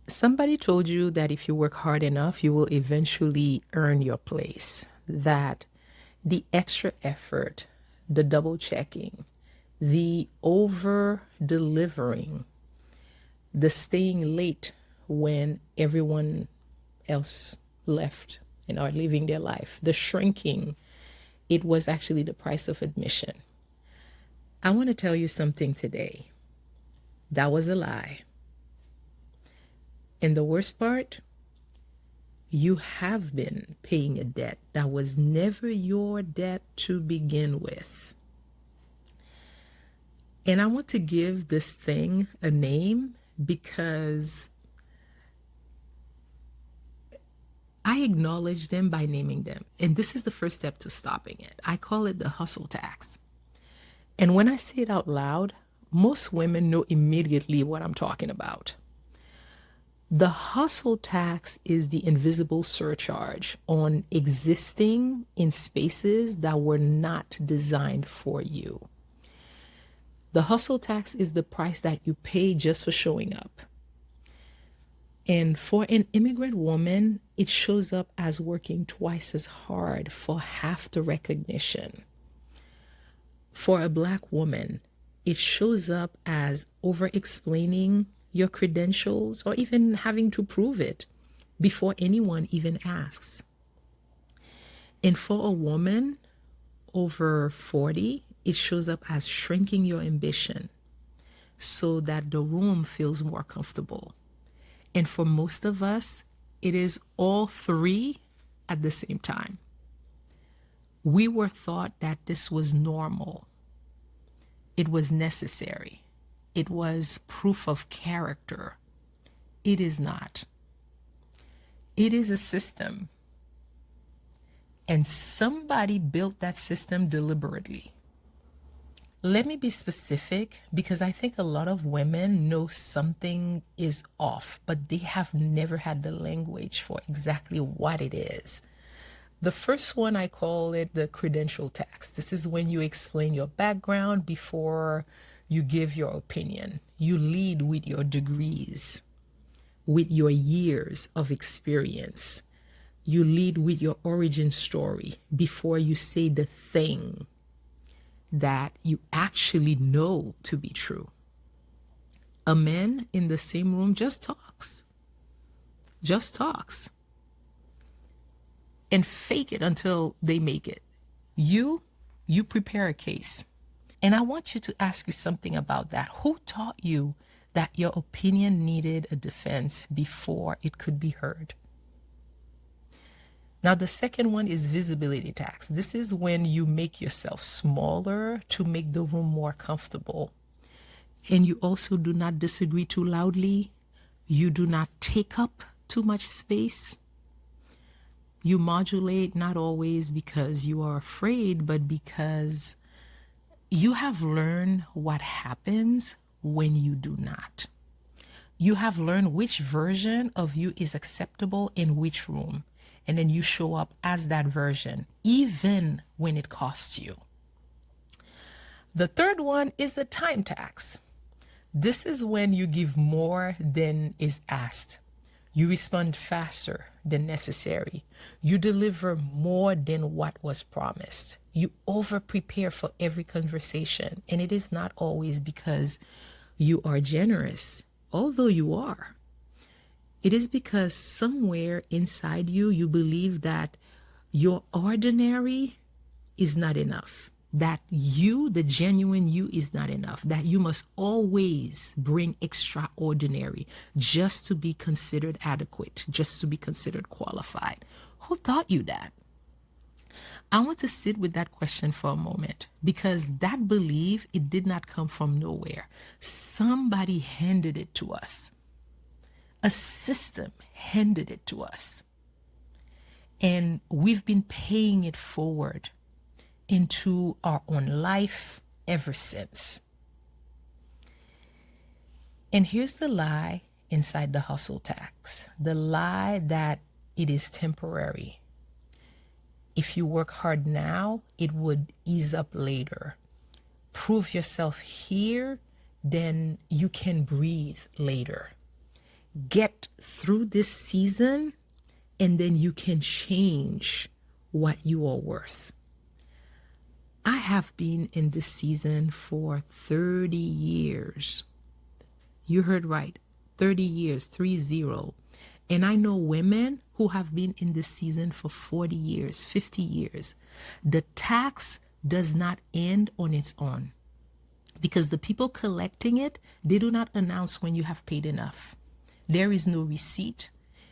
Somebody told you that if you work hard enough, you will eventually earn your place. That the extra effort, the double checking, the over delivering, the staying late when everyone else left and are living their life, the shrinking, it was actually the price of admission. I want to tell you something today. That was a lie. And the worst part, you have been paying a debt that was never your debt to begin with. And I want to give this thing a name because I acknowledge them by naming them. And this is the first step to stopping it. I call it the hustle tax. And when I say it out loud, most women know immediately what I'm talking about. The hustle tax is the invisible surcharge on existing in spaces that were not designed for you. The hustle tax is the price that you pay just for showing up. And for an immigrant woman, it shows up as working twice as hard for half the recognition. For a Black woman, it shows up as over-explaining your credentials or even having to prove it before anyone even asks. And for a woman over 40, it shows up as shrinking your ambition so that the room feels more comfortable. And for most of us, it is all three at the same time. We were taught that this was normal. It was necessary. It was proof of character. It is not. It is a system. And somebody built that system deliberately. Let me be specific because I think a lot of women know something is off, but they have never had the language for exactly what it is. The first one, I call it the credential tax. This is when you explain your background before you give your opinion. You lead with your degrees, with your years of experience. You lead with your origin story before you say the thing that you actually know to be true. A man in the same room just talks. Just talks. And fake it until they make it. You prepare a case. And I want you to ask you something about that. Who taught you that your opinion needed a defense before it could be heard? Now, the second one is visibility tax. This is when you make yourself smaller to make the room more comfortable. And you also do not disagree too loudly. You do not take up too much space. You modulate, not always because you are afraid, but because you have learned what happens when you do not. You have learned which version of you is acceptable in which room. And then you show up as that version, even when it costs you. The third one is the time tax. This is when you give more than is asked. You respond faster than necessary. You deliver more than what was promised. You over-prepare for every conversation. And it is not always because you are generous, although you are. It is because somewhere inside you, you believe that your ordinary is not enough. That you, the genuine you, is not enough. That you must always bring extraordinary just to be considered adequate, just to be considered qualified. Who taught you that? I want to sit with that question for a moment because that belief, it did not come from nowhere. Somebody handed it to us. A system handed it to us. And we've been paying it forward into our own life ever since. And here's the lie inside the hustle tax. The lie that it is temporary. If you work hard now, it would ease up later. Prove yourself here, then you can breathe later. get through this season, and then you can change what you are worth. I have been in this season for 30 years. You heard right, 30 years, 30. And I know women who have been in this season for 40 years, 50 years. The tax does not end on its own because the people collecting it, they do not announce when you have paid enough. There is no receipt.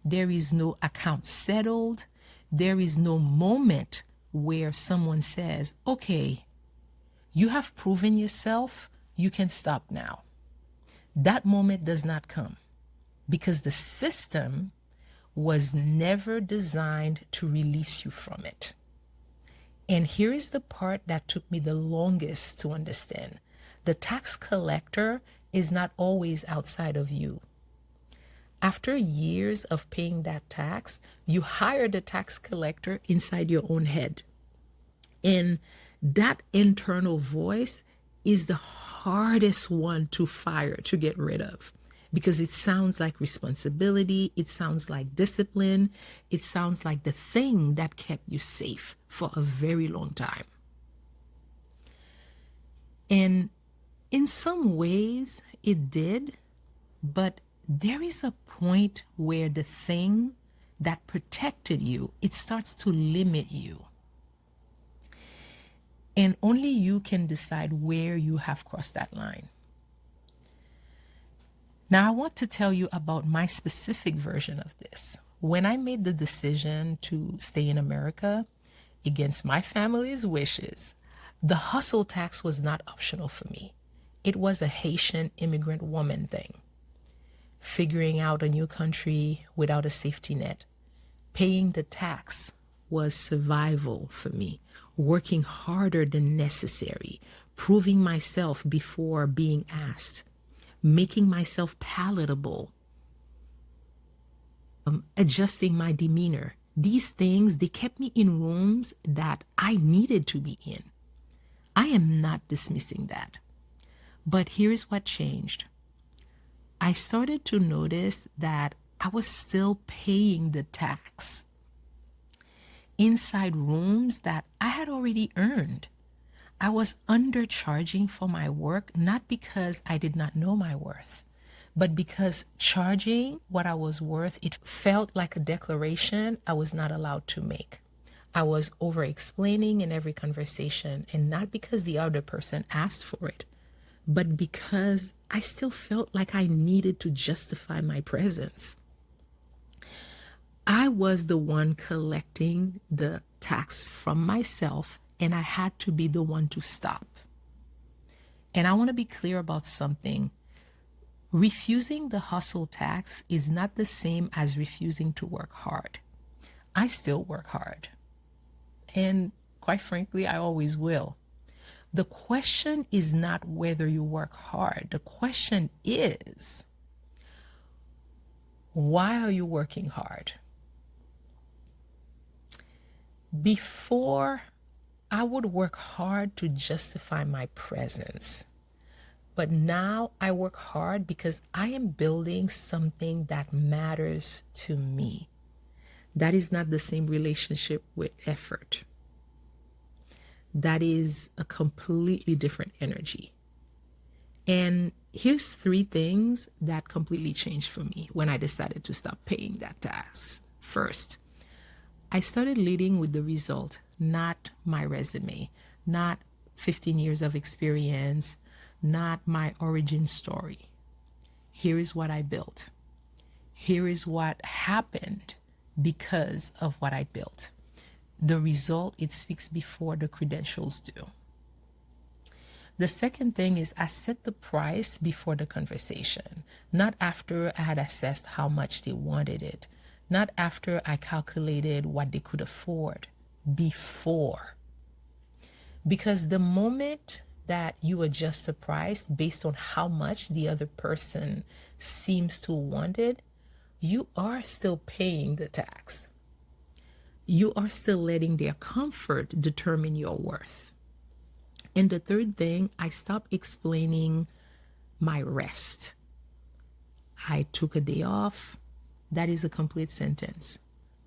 There is no account settled. There is no moment where someone says, okay, you have proven yourself, you can stop now. That moment does not come because the system was never designed to release you from it. And here is the part that took me the longest to understand. The tax collector is not always outside of you. After years of paying that tax, you hire the tax collector inside your own head. And that internal voice is the hardest one to fire, to get rid of, because it sounds like responsibility. It sounds like discipline. It sounds like the thing that kept you safe for a very long time. And in some ways it did, but there is a point where the thing that protected you, it starts to limit you. And only you can decide where you have crossed that line. Now, I want to tell you about my specific version of this. When I made the decision to stay in America against my family's wishes, the hustle tax was not optional for me. It was a Haitian immigrant woman thing. Figuring out a new country without a safety net. Paying the tax was survival for me. Working harder than necessary. Proving myself before being asked. Making myself palatable. Adjusting my demeanor. These things, they kept me in rooms that I needed to be in. I am not dismissing that. But here's what changed. I started to notice that I was still paying the tax inside rooms that I had already earned. I was undercharging for my work, not because I did not know my worth, but because charging what I was worth, it felt like a declaration I was not allowed to make. I was over-explaining in every conversation, and not because the other person asked for it, but because I still felt like I needed to justify my presence. I was the one collecting the tax from myself, and I had to be the one to stop. And I want to be clear about something. Refusing the hustle tax is not the same as refusing to work hard. I still work hard. And quite frankly, I always will. The question is not whether you work hard. The question is, why are you working hard? Before, I would work hard to justify my presence. But now I work hard because I am building something that matters to me. That is not the same relationship with effort. That is a completely different energy. And here's 3 things that completely changed for me when I decided to stop paying that tax. First, I started leading with the result, not my resume, not 15 years of experience, not my origin story. Here is what I built. Here is what happened because of what I built. The result, it speaks before the credentials do. The second thing is I set the price before the conversation, not after I had assessed how much they wanted it, not after I calculated what they could afford, before. Because the moment that you adjust the price based on how much the other person seems to want it, you are still paying the tax. You are still letting their comfort determine your worth. And the third thing, I stopped explaining my rest. I took a day off. That is a complete sentence.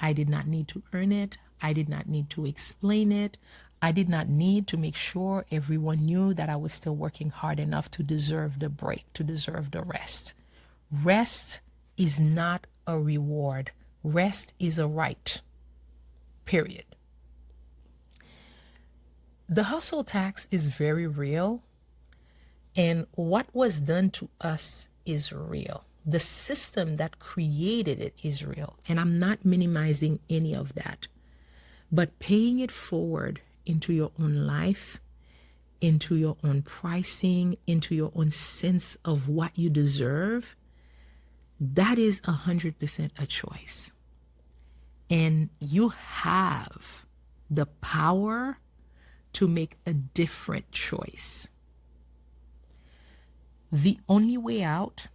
I did not need to earn it. I did not need to explain it. I did not need to make sure everyone knew that I was still working hard enough to deserve the break, to deserve the rest. Rest is not a reward. Rest is a right. Period. The hustle tax is very real, and what was done to us is real. The system that created it is real, and I'm not minimizing any of that. But paying it forward into your own life, into your own pricing, into your own sense of what you deserve, that is 100% a choice. And you have the power to make a different choice. The only way out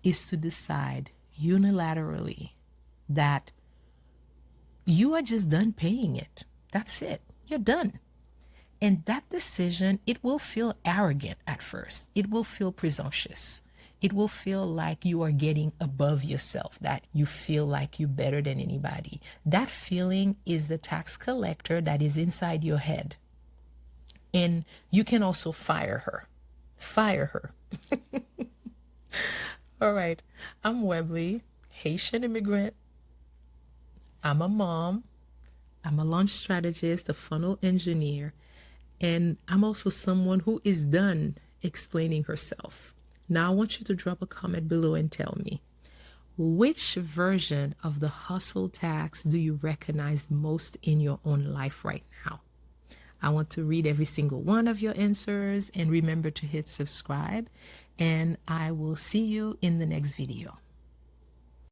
is to decide unilaterally that you are just done paying it. That's it. You're done. And that decision, it will feel arrogant at first. It will feel presumptuous. It will feel like you are getting above yourself, that you feel like you're better than anybody. That feeling is the tax collector that is inside your head. And you can also fire her. Fire her. All right. I'm Webley, Haitian immigrant. I'm a mom. I'm a launch strategist, a funnel engineer, and I'm also someone who is done explaining herself. Now I want you to drop a comment below and tell me, which version of the hustle tax do you recognize most in your own life right now? I want to read every single one of your answers, and remember to hit subscribe, and I will see you in the next video.